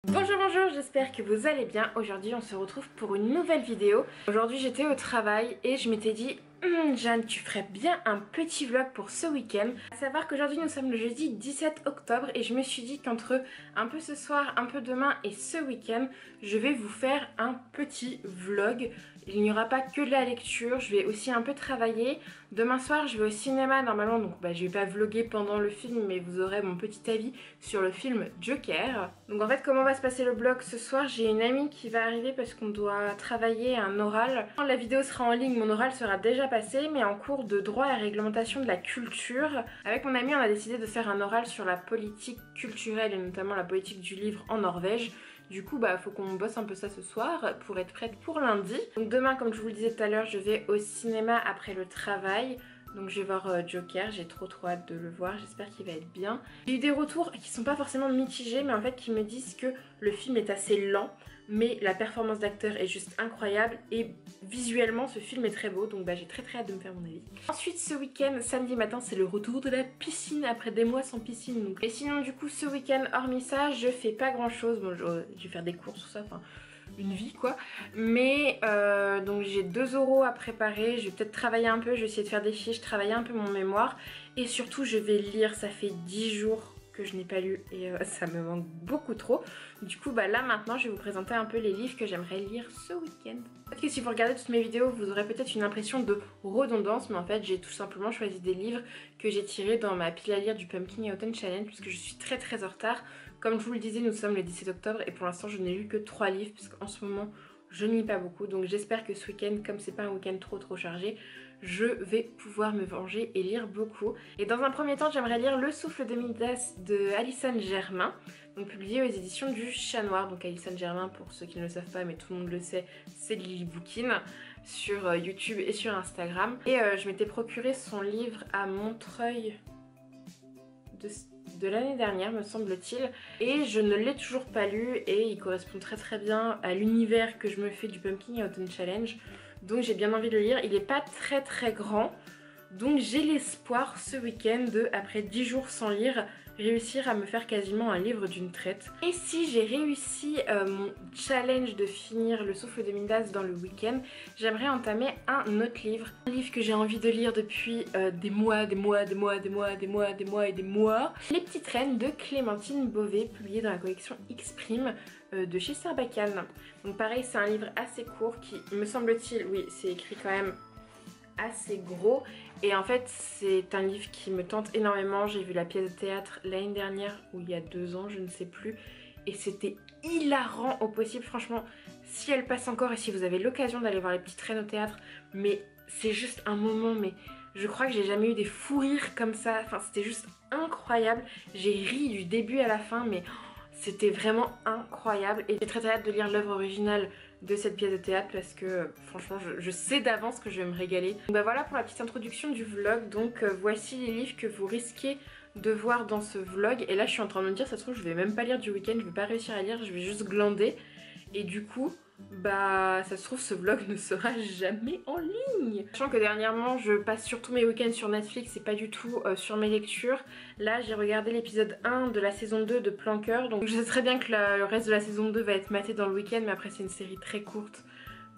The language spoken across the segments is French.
Bonjour, j'espère que vous allez bien. Aujourd'hui on se retrouve pour une nouvelle vidéo. Aujourd'hui j'étais au travail et je m'étais dit Jeanne, tu ferais bien un petit vlog pour ce week-end. À savoir qu'aujourd'hui nous sommes le jeudi 17 octobre et je me suis dit qu'entre un peu ce soir, un peu demain et ce week-end, je vais vous faire un petit vlog. Il n'y aura pas que de la lecture, je vais aussi un peu travailler. Demain soir je vais au cinéma normalement, donc je vais pas vlogger pendant le film, mais vous aurez mon petit avis sur le film Joker. Donc en fait comment va se passer le vlog ce soir? J'ai une amie qui va arriver parce qu'on doit travailler un oral. Quand la vidéo sera en ligne, mon oral sera déjà passé, mais en cours de droit et réglementation de la culture. Avec mon amie on a décidé de faire un oral sur la politique culturelle et notamment la politique du livre en Norvège. Du coup faut qu'on bosse un peu ça ce soir pour être prête pour lundi. Donc demain, comme je vous le disais tout à l'heure, je vais au cinéma après le travail. Donc je vais voir Joker, j'ai trop hâte de le voir, j'espère qu'il va être bien. J'ai eu des retours qui sont pas forcément mitigés, mais en fait qui me disent que le film est assez lent, mais la performance d'acteur est juste incroyable et visuellement ce film est très beau, donc j'ai très hâte de me faire mon avis. Ensuite ce week-end, samedi matin, c'est le retour de la piscine après des mois sans piscine. Donc. Et sinon du coup ce week-end, hormis ça, je fais pas grand chose, bon je vais faire des courses, tout ça, enfin une vie quoi, mais donc j'ai 2 € à préparer, je vais peut-être travailler un peu, je vais essayer de faire des fiches, travailler un peu mon mémoire et surtout je vais lire. Ça fait 10 jours que je n'ai pas lu et ça me manque beaucoup trop. Du coup là maintenant je vais vous présenter un peu les livres que j'aimerais lire ce week-end. Peut-être que si vous regardez toutes mes vidéos vous aurez peut-être une impression de redondance, mais en fait j'ai tout simplement choisi des livres que j'ai tirés dans ma pile à lire du Pumpkin Autumn Challenge puisque je suis très en retard. Comme je vous le disais, nous sommes le 17 octobre et pour l'instant je n'ai lu que 3 livres puisqu'en ce moment je ne lis pas beaucoup, donc j'espère que ce week-end, comme c'est pas un week-end trop chargé, je vais pouvoir me venger et lire beaucoup. Et dans un premier temps, j'aimerais lire Le souffle de Midas de Alison Germain, donc publié aux éditions du Chat Noir. Donc Alison Germain, pour ceux qui ne le savent pas, mais tout le monde le sait, c'est Lily Bookin sur YouTube et sur Instagram. Et je m'étais procuré son livre à Montreuil de l'année dernière me semble-t-il, et je ne l'ai toujours pas lu et il correspond très bien à l'univers que je me fais du Pumpkin Autumn Challenge, donc j'ai bien envie de le lire. Il n'est pas très grand, donc j'ai l'espoir ce week-end de, après 10 jours sans lire, réussir à me faire quasiment un livre d'une traite. Et si j'ai réussi mon challenge de finir Le souffle de Midas dans le week-end, j'aimerais entamer un autre livre. Un livre que j'ai envie de lire depuis des mois. Les petites reines de Clémentine Beauvais, publié dans la collection X-Prime de chez Sarbacane. Donc pareil, c'est un livre assez court qui, me semble-t-il, oui c'est écrit quand même assez gros, et en fait c'est un livre qui me tente énormément. J'ai vu la pièce de théâtre l'année dernière ou il y a 2 ans, je ne sais plus, et c'était hilarant au possible. Franchement, si elle passe encore et si vous avez l'occasion d'aller voir Les Petites Reines au théâtre, mais c'est juste un moment, mais je crois que j'ai jamais eu des fous rires comme ça, enfin c'était juste incroyable. J'ai ri du début à la fin, mais c'était vraiment incroyable et j'ai très hâte de lire l'œuvre originale de cette pièce de théâtre parce que franchement je sais d'avance que je vais me régaler. Donc voilà pour la petite introduction du vlog. Donc voici les livres que vous risquez de voir dans ce vlog. Et là je suis en train de me dire, ça se trouve je vais même pas lire du week-end, je vais pas réussir à lire, je vais juste glander. Et du coup ça se trouve ce vlog ne sera jamais en ligne. Sachant que dernièrement je passe surtout mes week-ends sur Netflix et pas du tout sur mes lectures. Là j'ai regardé l'épisode 1 de la saison 2 de Planqueur, donc je sais très bien que le reste de la saison 2 va être maté dans le week-end, mais après c'est une série très courte,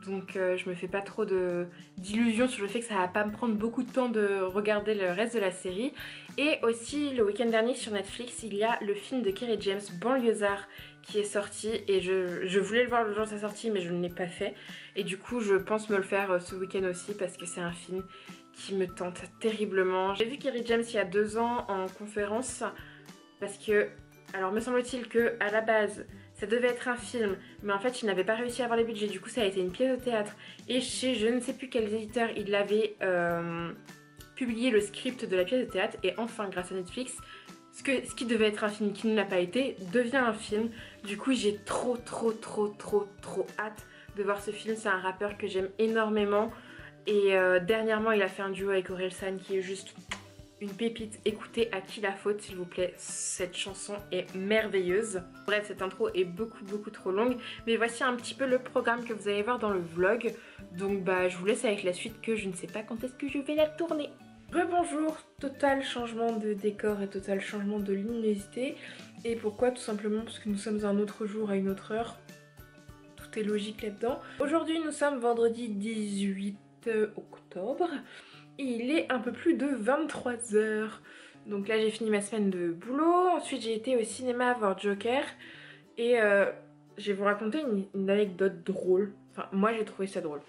donc je me fais pas trop d'illusions sur le fait que ça va pas me prendre beaucoup de temps de regarder le reste de la série. Et aussi le week-end dernier sur Netflix il y a le film de Kerry James, Banlieusard, qui est sorti, et je voulais le voir le jour de sa sortie mais je ne l'ai pas fait, et du coup je pense me le faire ce week-end aussi parce que c'est un film qui me tente terriblement. J'ai vu Kerry James il y a 2 ans en conférence parce que, alors me semble-t-il que à la base ça devait être un film, mais en fait il n'avait pas réussi à avoir les budgets, du coup ça a été une pièce de théâtre, et chez je ne sais plus quels éditeurs il avait publié le script de la pièce de théâtre, et enfin grâce à Netflix, ce qui devait être un film qui ne l'a pas été devient un film. Du coup j'ai trop hâte de voir ce film. C'est un rappeur que j'aime énormément et dernièrement il a fait un duo avec Orelsan qui est juste une pépite. Écoutez À qui la faute s'il vous plaît, cette chanson est merveilleuse. Bref, cette intro est beaucoup trop longue, mais voici un petit peu le programme que vous allez voir dans le vlog. Donc je vous laisse avec la suite que je ne sais pas quand est-ce que je vais la tourner. Rebonjour, total changement de décor et total changement de luminosité. Et pourquoi? Tout simplement parce que nous sommes un autre jour à une autre heure. Tout est logique là-dedans. Aujourd'hui nous sommes vendredi 18 octobre. Et il est un peu plus de 23 h. Donc là j'ai fini ma semaine de boulot. Ensuite j'ai été au cinéma voir Joker. Et je vais vous raconter une anecdote drôle. Enfin moi j'ai trouvé ça drôle.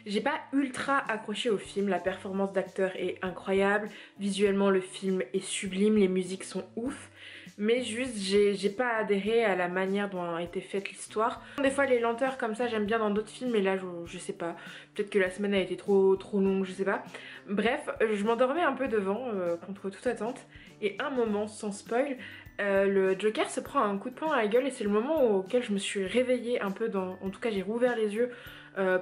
J'ai pas ultra accroché au film, la performance d'acteur est incroyable, visuellement le film est sublime, les musiques sont ouf, mais juste j'ai pas adhéré à la manière dont a été faite l'histoire. Des fois les lenteurs comme ça j'aime bien dans d'autres films, mais là je sais pas, peut-être que la semaine a été trop longue, je sais pas. Bref, je m'endormais un peu devant, contre toute attente, et un moment, sans spoil, le Joker se prend un coup de poing à la gueule et c'est le moment auquel je me suis réveillée un peu en tout cas j'ai rouvert les yeux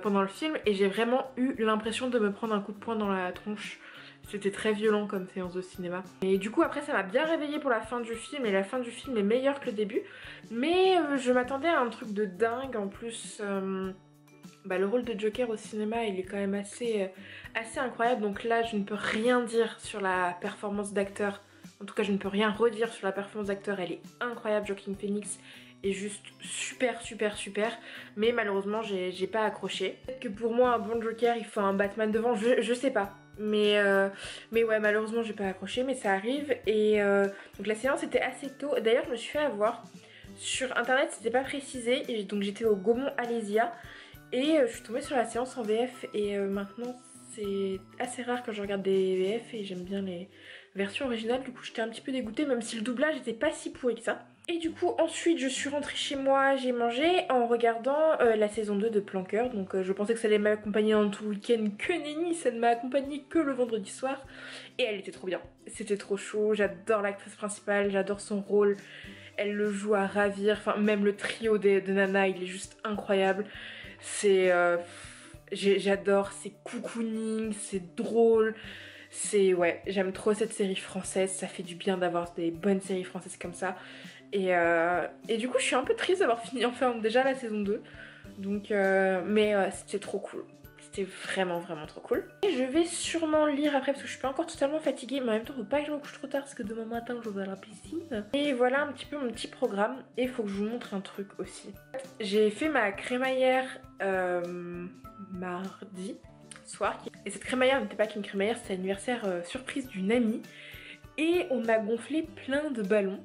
pendant le film et j'ai vraiment eu l'impression de me prendre un coup de poing dans la tronche. C'était très violent comme séance de cinéma. Et du coup après ça m'a bien réveillée pour la fin du film et la fin du film est meilleure que le début. Mais je m'attendais à un truc de dingue en plus. Le rôle de Joker au cinéma il est quand même assez incroyable. Donc là je ne peux rien dire sur la performance d'acteur. En tout cas je ne peux rien redire sur la performance d'acteur, elle est incroyable. Joaquin Phoenix est juste super. Mais malheureusement j'ai pas accroché. Peut-être que pour moi un bon Joker il faut un Batman devant, je sais pas. Mais ouais malheureusement j'ai pas accroché, mais ça arrive. Et donc la séance était assez tôt. D'ailleurs je me suis fait avoir. Sur internet c'était pas précisé, et donc j'étais au Gaumont Alésia. Et je suis tombée sur la séance en VF et maintenant c'est assez rare quand je regarde des VF et j'aime bien les versions originales. Du coup j'étais un petit peu dégoûtée même si le doublage était pas si pourri que ça. Et du coup ensuite je suis rentrée chez moi, j'ai mangé en regardant la saison 2 de Planqueur. Donc je pensais que ça allait m'accompagner dans tout le week-end, que nenni, ça ne m'a accompagné que le vendredi soir. Et elle était trop bien, c'était trop chaud, j'adore l'actrice principale, j'adore son rôle. Elle le joue à ravir, enfin même le trio de Nana il est juste incroyable. C'est j'adore, c'est cocooning, c'est drôle, c'est ouais, j'aime trop cette série française, ça fait du bien d'avoir des bonnes séries françaises comme ça. Et du coup je suis un peu triste d'avoir fini enfin déjà la saison 2. Donc mais c'était trop cool. C'était vraiment trop cool. Et je vais sûrement lire après parce que je suis pas encore totalement fatiguée. Mais en même temps faut pas que je me couche trop tard parce que demain matin je vais à la piscine. Et voilà un petit peu mon petit programme. Et il faut que je vous montre un truc aussi. J'ai fait ma crémaillère mardi soir. Et cette crémaillère n'était pas qu'une crémaillère, c'était l'anniversaire surprise d'une amie. Et on a gonflé plein de ballons.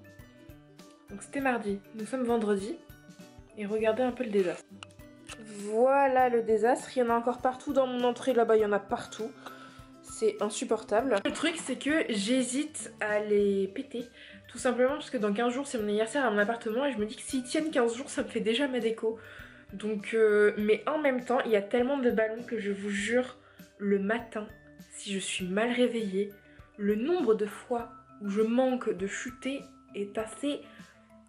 Donc c'était mardi, nous sommes vendredi. Et regardez un peu le désastre. Voilà le désastre, il y en a encore partout dans mon entrée, là-bas il y en a partout. C'est insupportable. Le truc c'est que j'hésite à les péter. Tout simplement parce que dans 15 jours c'est mon anniversaire à mon appartement. Et je me dis que s'ils tiennent 15 jours ça me fait déjà ma déco. Donc mais en même temps il y a tellement de ballons que je vous jure, le matin, si je suis mal réveillée, le nombre de fois où je manque de chuter est assez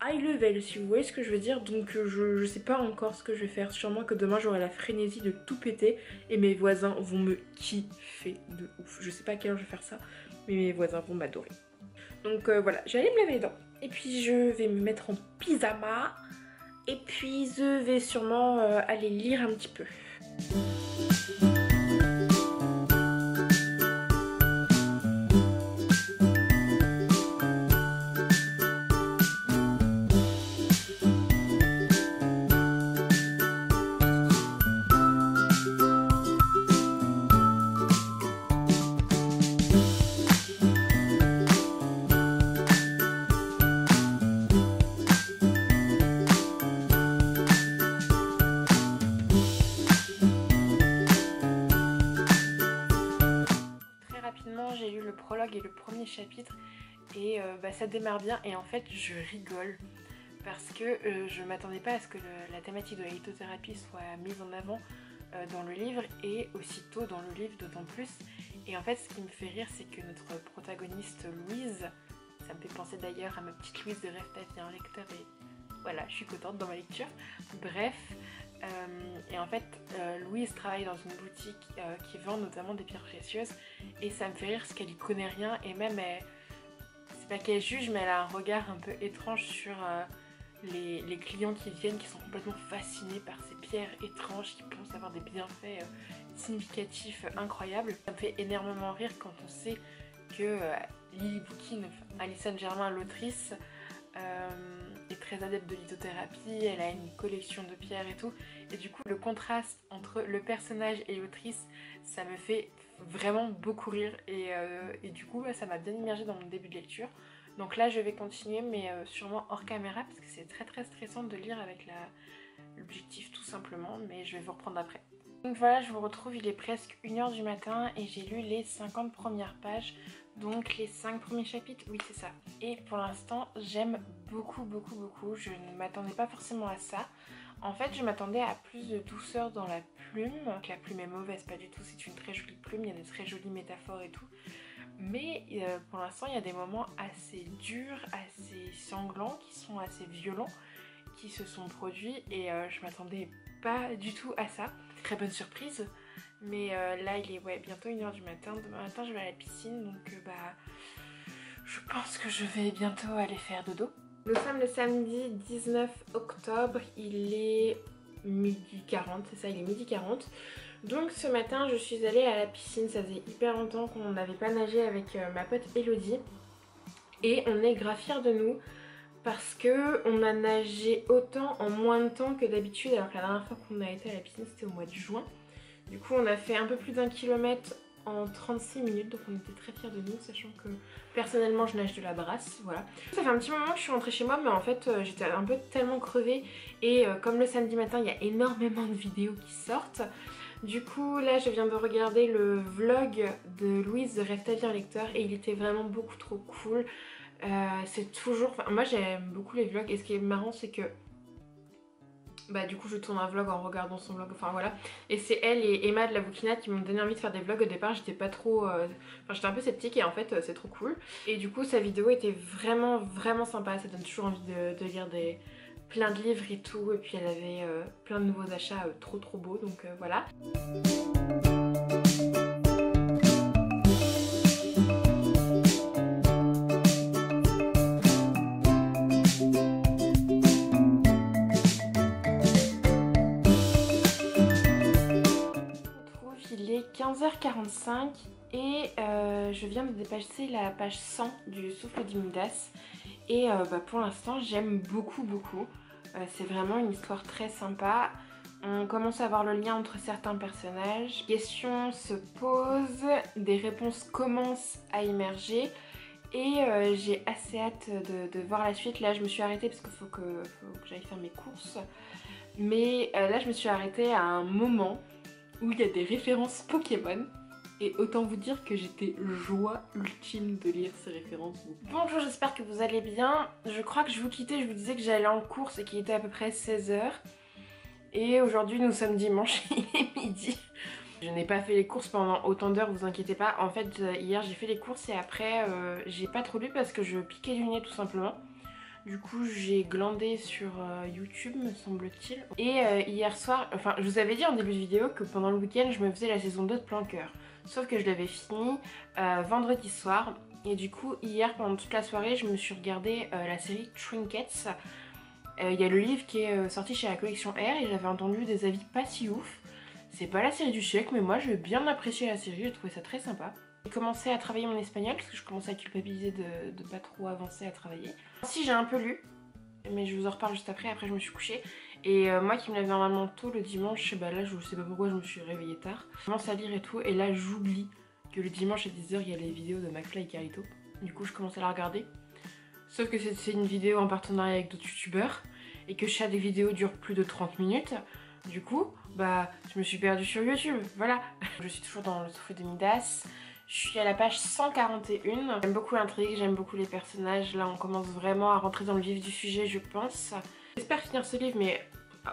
high level, si vous voyez ce que je veux dire. Donc je sais pas encore ce que je vais faire. Sûrement que demain j'aurai la frénésie de tout péter et mes voisins vont me kiffer de ouf. Je sais pas à quelle heure je vais faire ça, mais mes voisins vont m'adorer. Donc voilà, je vais aller me laver les dents et puis je vais me mettre en pyjama et puis je vais sûrement aller lire un petit peu. J'ai lu le prologue et le premier chapitre et ça démarre bien et en fait je rigole parce que je m'attendais pas à ce que la thématique de la lithothérapie soit mise en avant dans le livre et aussitôt dans le livre d'autant plus. Et en fait ce qui me fait rire c'est que notre protagoniste Louise, ça me fait penser d'ailleurs à ma petite Louise de Rêve ta vie un lecteur et voilà je suis contente dans ma lecture. Bref. Et en fait Louise travaille dans une boutique qui vend notamment des pierres précieuses et ça me fait rire parce qu'elle y connaît rien et même c'est pas qu'elle juge mais elle a un regard un peu étrange sur les clients qui viennent qui sont complètement fascinés par ces pierres étranges qui pensent avoir des bienfaits significatif incroyable. Ça me fait énormément rire quand on sait que Lily Bouquin, Alison Germain, l'autrice, est très adepte de lithothérapie, elle a une collection de pierres et tout, et du coup le contraste entre le personnage et l'autrice, ça me fait vraiment beaucoup rire, et du coup ça m'a bien immergée dans mon début de lecture. Donc là je vais continuer, mais sûrement hors caméra, parce que c'est très stressant de lire avec l'objectif tout simplement, mais je vais vous reprendre après. Donc voilà, je vous retrouve, il est presque 1h du matin et j'ai lu les 50 premières pages, donc les 5 premiers chapitres, oui c'est ça. Et pour l'instant j'aime beaucoup, je ne m'attendais pas forcément à ça. En fait je m'attendais à plus de douceur dans la plume, la plume est mauvaise, pas du tout, c'est une très jolie plume, il y a de très jolies métaphores et tout. Mais pour l'instant il y a des moments assez durs, assez sanglants, qui sont assez violents, qui se sont produits, et je m'attendais pas du tout à ça. Très bonne surprise, mais là il est bientôt 1h du matin. Demain matin je vais à la piscine, donc je pense que je vais bientôt aller faire dodo. Nous sommes le samedi 19 octobre, il est 12h40, c'est ça, il est 12h40. Donc ce matin je suis allée à la piscine, ça faisait hyper longtemps qu'on n'avait pas nagé avec ma pote Elodie, et on est grave fiers de nous parce que on a nagé autant en moins de temps que d'habitude, alors que la dernière fois qu'on a été à la piscine c'était au mois de juin. Du coup on a fait un peu plus d'1 kilomètre en 36 minutes, donc on était très fiers de nous, sachant que personnellement je nage de la brasse, voilà. Ça fait un petit moment que je suis rentrée chez moi, mais en fait j'étais un peu tellement crevée, et comme le samedi matin il y a énormément de vidéos qui sortent, du coup là je viens de regarder le vlog de Louise de Rêve ta vie un lecteur, et il était vraiment beaucoup trop cool. C'est toujours... Enfin, moi j'aime beaucoup les vlogs, et ce qui est marrant c'est que du coup je tourne un vlog en regardant son vlog, enfin voilà. Et c'est elle et Emma de la Bouquinade qui m'ont donné envie de faire des vlogs. Au départ j'étais pas trop... Enfin j'étais un peu sceptique, et en fait c'est trop cool. Et du coup sa vidéo était vraiment sympa, ça donne toujours envie de lire plein de livres et tout. Et puis elle avait plein de nouveaux achats trop beaux, donc voilà. Il est 15h45 et je viens de dépasser la page 100 du Souffle d'Imidas, et pour l'instant j'aime beaucoup. C'est vraiment une histoire très sympa. On commence à voir le lien entre certains personnages, des questions se posent, des réponses commencent à émerger, et j'ai assez hâte de voir la suite. Là je me suis arrêtée parce qu'il faut que j'aille faire mes courses, mais là je me suis arrêtée à un moment où il y a des références Pokémon, et autant vous dire que j'étais joie ultime de lire ces références. Bonjour, j'espère que vous allez bien. Je crois que je vous quittais, je vous disais que j'allais en course et qu'il était à peu près 16h. Et aujourd'hui nous sommes dimanche, il est midi. Je n'ai pas fait les courses pendant autant d'heures, vous inquiétez pas. En fait hier j'ai fait les courses, et après j'ai pas trop lu parce que je piquais du nez tout simplement. Du coup j'ai glandé sur YouTube me semble-t-il. Et hier soir, enfin je vous avais dit en début de vidéo que pendant le week-end je me faisais la saison 2 de Planqueur. Sauf que je l'avais fini vendredi soir. Et du coup hier pendant toute la soirée je me suis regardé la série Trinkets. Il y a le livre qui est sorti chez la collection R, et j'avais entendu des avis pas si ouf. C'est pas la série du siècle, mais moi j'ai bien apprécié la série, j'ai trouvé ça très sympa. J'ai commencé à travailler mon espagnol parce que je commençais à culpabiliser de pas trop avancer à travailler. Si j'ai un peu lu, mais je vous en reparle juste après je me suis couchée. Et moi qui me lève normalement tôt le dimanche, là je sais pas pourquoi je me suis réveillée tard. Je commence à lire et tout, et là j'oublie que le dimanche à 10h il y a les vidéos de McFly et Carlito. Du coup je commence à la regarder. Sauf que c'est une vidéo en partenariat avec d'autres youtubeurs, et que chaque vidéo dure plus de 30 minutes. Du coup, je me suis perdue sur YouTube, voilà. Je suis toujours dans le Souffle d'Imidas. Je suis à la page 141. J'aime beaucoup l'intrigue, j'aime beaucoup les personnages. Là, on commence vraiment à rentrer dans le vif du sujet, je pense. J'espère finir ce livre, mais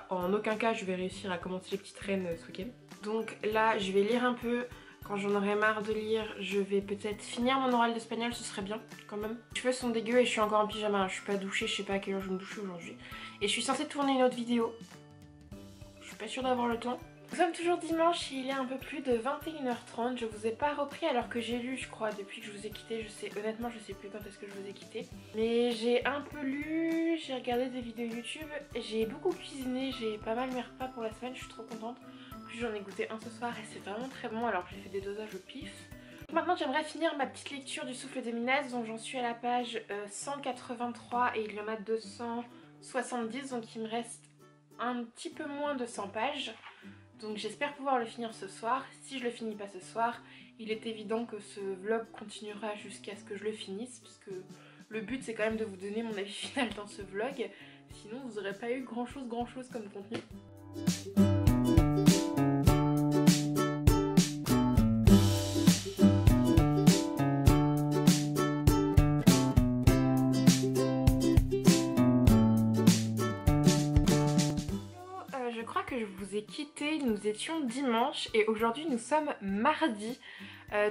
en aucun cas, je vais réussir à commencer les petites reines ce week-end. Donc là, je vais lire un peu. Quand j'en aurai marre de lire, je vais peut-être finir mon oral d'espagnol, ce serait bien quand même. Les cheveux sont dégueux et je suis encore en pyjama, je suis pas douchée, je sais pas à quelle heure je vais me doucher aujourd'hui. Et je suis censée tourner une autre vidéo. Je suis pas sûre d'avoir le temps. Nous sommes toujours dimanche, il est un peu plus de 21h30. Je vous ai pas repris alors que j'ai lu, je crois, depuis que je vous ai quitté. Honnêtement, je sais plus quand est-ce que je vous ai quitté. Mais j'ai un peu lu, j'ai regardé des vidéos YouTube, j'ai beaucoup cuisiné, j'ai pas mal mes repas pour la semaine, je suis trop contente. plus j'en ai goûté un ce soir et c'est vraiment très bon, alors j'ai fait des dosages au pif. Maintenant j'aimerais finir ma petite lecture du Souffle de Minas, donc j'en suis à la page 183 et il y en a 270, donc il me reste un petit peu moins de 100 pages. Donc j'espère pouvoir le finir ce soir. Si je le finis pas ce soir, il est évident que ce vlog continuera jusqu'à ce que je le finisse, puisque le but c'est quand même de vous donner mon avis final dans ce vlog. Sinon vous n'aurez pas eu grand chose comme contenu. Je crois que je vous ai quitté, nous étions dimanche et aujourd'hui nous sommes mardi.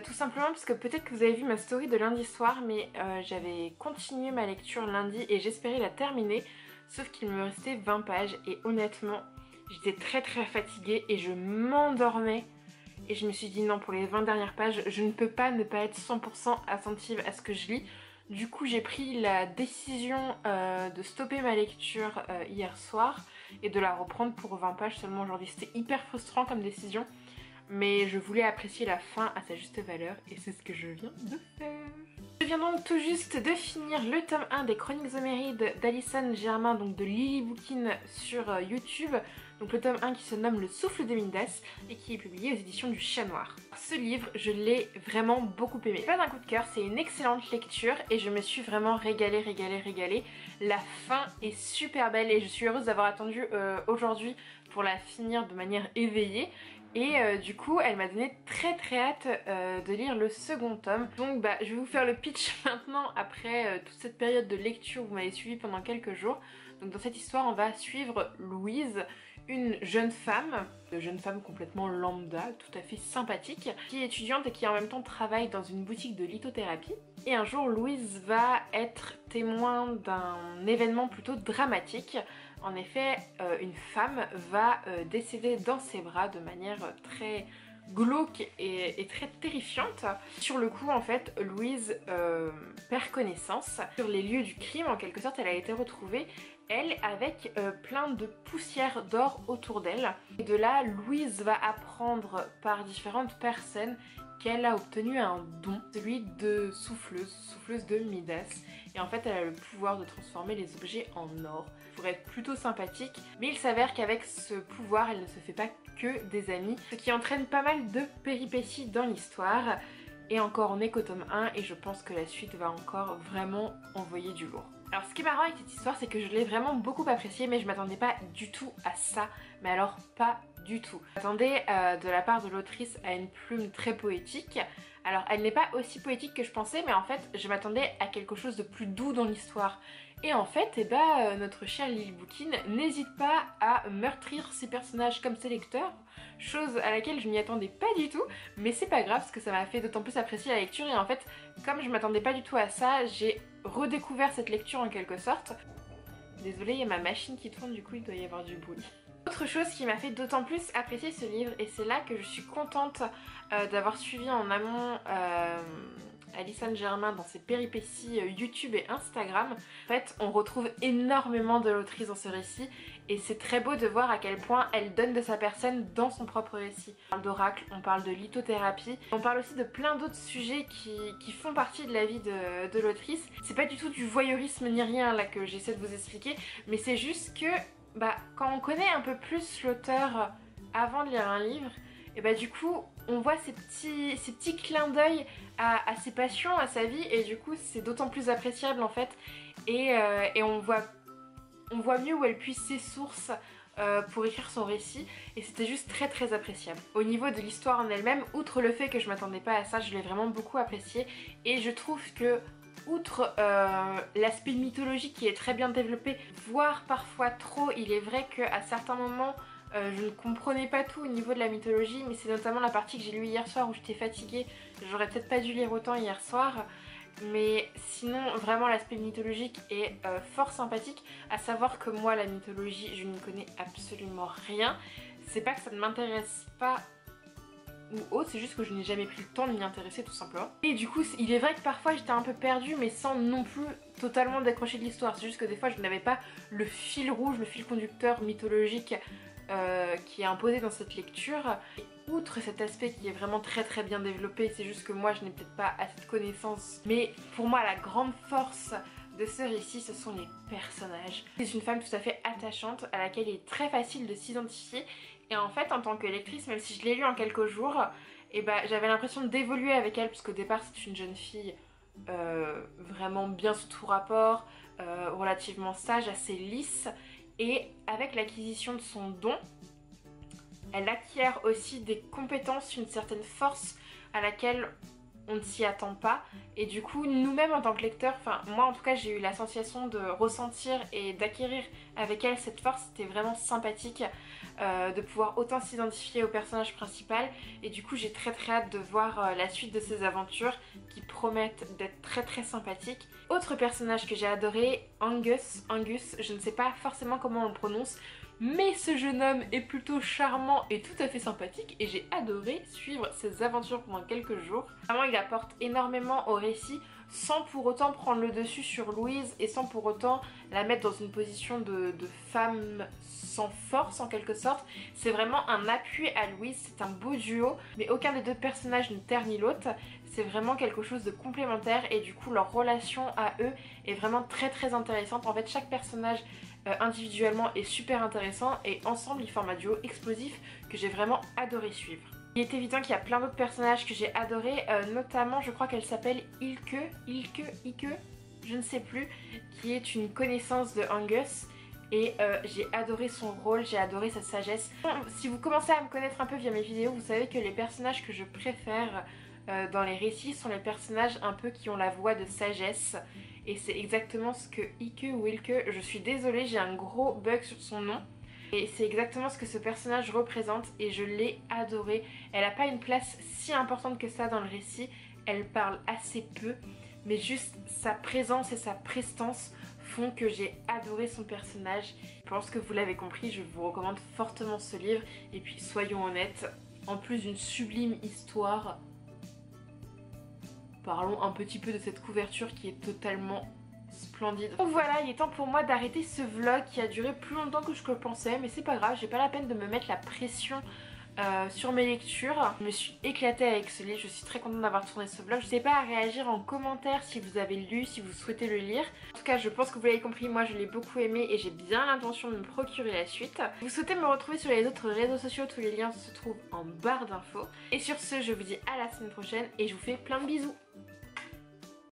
Tout simplement parce que peut-être que vous avez vu ma story de lundi soir, mais j'avais continué ma lecture lundi et j'espérais la terminer, sauf qu'il me restait 20 pages et honnêtement j'étais très fatiguée et je m'endormais et je me suis dit non, pour les 20 dernières pages je ne peux pas ne pas être 100% attentive à ce que je lis. Du coup j'ai pris la décision de stopper ma lecture hier soir et de la reprendre pour 20 pages seulement aujourd'hui. C'était hyper frustrant comme décision, mais je voulais apprécier la fin à sa juste valeur et c'est ce que je viens de faire. Je viens donc tout juste de finir le tome 1 des Chroniques Homérides d'Alison Germain, donc de Lily Bookin sur YouTube. Donc le tome 1 qui se nomme Le Souffle de Midas et qui est publié aux éditions du Chat Noir. Ce livre, je l'ai vraiment beaucoup aimé. Pas d'un coup de cœur, c'est une excellente lecture et je me suis vraiment régalée. La fin est super belle et je suis heureuse d'avoir attendu aujourd'hui pour la finir de manière éveillée. Et du coup elle m'a donné très hâte de lire le second tome. Donc je vais vous faire le pitch maintenant après toute cette période de lecture où vous m'avez suivi pendant quelques jours. Donc dans cette histoire on va suivre Louise, une jeune femme complètement lambda, tout à fait sympathique, qui est étudiante et qui en même temps travaille dans une boutique de lithothérapie. Et un jour Louise va être témoin d'un événement plutôt dramatique. En effet, une femme va décéder dans ses bras de manière très glauque et très terrifiante. Sur le coup, en fait, Louise perd connaissance. Sur les lieux du crime, en quelque sorte, elle a été retrouvée, elle, avec plein de poussière d'or autour d'elle. Et de là, Louise va apprendre par différentes personnes qu'elle a obtenu un don, celui de souffleuse de Midas. Et en fait elle a le pouvoir de transformer les objets en or pour être plutôt sympathique. Mais il s'avère qu'avec ce pouvoir elle ne se fait pas que des amis, ce qui entraîne pas mal de péripéties dans l'histoire. Et encore on est qu'au tome 1 et je pense que la suite va encore vraiment envoyer du lourd. Alors ce qui est marrant avec cette histoire c'est que je l'ai vraiment beaucoup appréciée, mais je m'attendais pas du tout à ça, mais alors pas du tout. Je m'attendais de la part de l'autrice à une plume très poétique. Alors elle n'est pas aussi poétique que je pensais, mais en fait je m'attendais à quelque chose de plus doux dans l'histoire. Et en fait notre chère Lily Bookin n'hésite pas à meurtrir ses personnages comme ses lecteurs, chose à laquelle je m'y attendais pas du tout, mais c'est pas grave parce que ça m'a fait d'autant plus apprécier la lecture. Et en fait comme je m'attendais pas du tout à ça, j'ai redécouvert cette lecture en quelque sorte. Désolée, il y a ma machine qui tourne, du coup il doit y avoir du bruit. Autre chose qui m'a fait d'autant plus apprécier ce livre, et c'est là que je suis contente d'avoir suivi en amont Alison Germain dans ses péripéties YouTube et Instagram. En fait on retrouve énormément de l'autrice dans ce récit et c'est très beau de voir à quel point elle donne de sa personne dans son propre récit. On parle d'oracle, on parle de lithothérapie, on parle aussi de plein d'autres sujets qui font partie de la vie de l'autrice. C'est pas du tout du voyeurisme ni rien là que j'essaie de vous expliquer, mais c'est juste que quand on connaît un peu plus l'auteur avant de lire un livre, et du coup on voit ces petits clins d'œil à ses passions, à sa vie, et du coup c'est d'autant plus appréciable en fait. Et on voit mieux où elle puise ses sources pour écrire son récit, et c'était juste très appréciable. Au niveau de l'histoire en elle-même, outre le fait que je m'attendais pas à ça, je l'ai vraiment beaucoup apprécié, et je trouve que outre l'aspect mythologique qui est très bien développé, voire parfois trop, il est vrai qu'à certains moments je ne comprenais pas tout au niveau de la mythologie, mais c'est notamment la partie que j'ai lue hier soir où j'étais fatiguée. J'aurais peut-être pas dû lire autant hier soir, mais sinon vraiment l'aspect mythologique est fort sympathique. À savoir que moi la mythologie je n'y connais absolument rien. C'est pas que ça ne m'intéresse pas ou autre, c'est juste que je n'ai jamais pris le temps de m'y intéresser tout simplement. Et du coup il est vrai que parfois j'étais un peu perdue, mais sans non plus totalement décrocher de l'histoire. C'est juste que des fois je n'avais pas le fil rouge, le fil conducteur mythologique qui est imposé dans cette lecture. Et outre cet aspect qui est vraiment très bien développé, c'est juste que moi je n'ai peut-être pas assez de connaissances, mais pour moi la grande force de ce récit, ce sont les personnages. C'est une femme tout à fait attachante à laquelle il est très facile de s'identifier, et en fait en tant que lectrice, même si je l'ai lu en quelques jours, et j'avais l'impression d'évoluer avec elle, puisqu'au départ c'est une jeune fille vraiment bien sous tout rapport, relativement sage, assez lisse, et avec l'acquisition de son don, elle acquiert aussi des compétences, une certaine force à laquelle on ne s'y attend pas, et du coup nous-mêmes en tant que lecteurs, enfin moi en tout cas j'ai eu la sensation de ressentir et d'acquérir avec elle cette force. C'était vraiment sympathique de pouvoir autant s'identifier au personnage principal, et du coup j'ai très hâte de voir la suite de ses aventures qui promettent d'être très sympathiques. Autre personnage que j'ai adoré, Angus, je ne sais pas forcément comment on le prononce, mais ce jeune homme est plutôt charmant et tout à fait sympathique, et j'ai adoré suivre ses aventures pendant quelques jours. Vraiment il apporte énormément au récit sans pour autant prendre le dessus sur Louise et sans pour autant la mettre dans une position de femme sans force en quelque sorte. C'est vraiment un appui à Louise, c'est un beau duo, mais aucun des deux personnages ne ternit l'autre. C'est vraiment quelque chose de complémentaire, et du coup leur relation à eux est vraiment très intéressante. En fait chaque personnage individuellement est super intéressant, et ensemble ils forment un duo explosif que j'ai vraiment adoré suivre. Il est évident qu'il y a plein d'autres personnages que j'ai adoré, notamment je crois qu'elle s'appelle Ilke, je ne sais plus, qui est une connaissance de Angus, et j'ai adoré son rôle, j'ai adoré sa sagesse. Si vous commencez à me connaître un peu via mes vidéos, vous savez que les personnages que je préfère dans les récits sont les personnages un peu qui ont la voix de sagesse, et c'est exactement ce que Ike ou Ilke, je suis désolée, j'ai un gros bug sur son nom, et c'est exactement ce que ce personnage représente, et je l'ai adoré. Elle n'a pas une place si importante que ça dans le récit, elle parle assez peu, mais juste sa présence et sa prestance font que j'ai adoré son personnage. Je pense que vous l'avez compris, je vous recommande fortement ce livre, et puis soyons honnêtes, en plus d'une sublime histoire, parlons un petit peu de cette couverture qui est totalement splendide. Donc voilà, il est temps pour moi d'arrêter ce vlog qui a duré plus longtemps que je le pensais, mais c'est pas grave, j'ai pas la peine de me mettre la pression sur mes lectures. Je me suis éclatée avec ce livre, je suis très contente d'avoir tourné ce vlog. N'hésitez pas à réagir en commentaire si vous avez lu, si vous souhaitez le lire. En tout cas, je pense que vous l'avez compris, moi je l'ai beaucoup aimé et j'ai bien l'intention de me procurer la suite. Si vous souhaitez me retrouver sur les autres réseaux sociaux, tous les liens se trouvent en barre d'infos. Et sur ce, je vous dis à la semaine prochaine et je vous fais plein de bisous.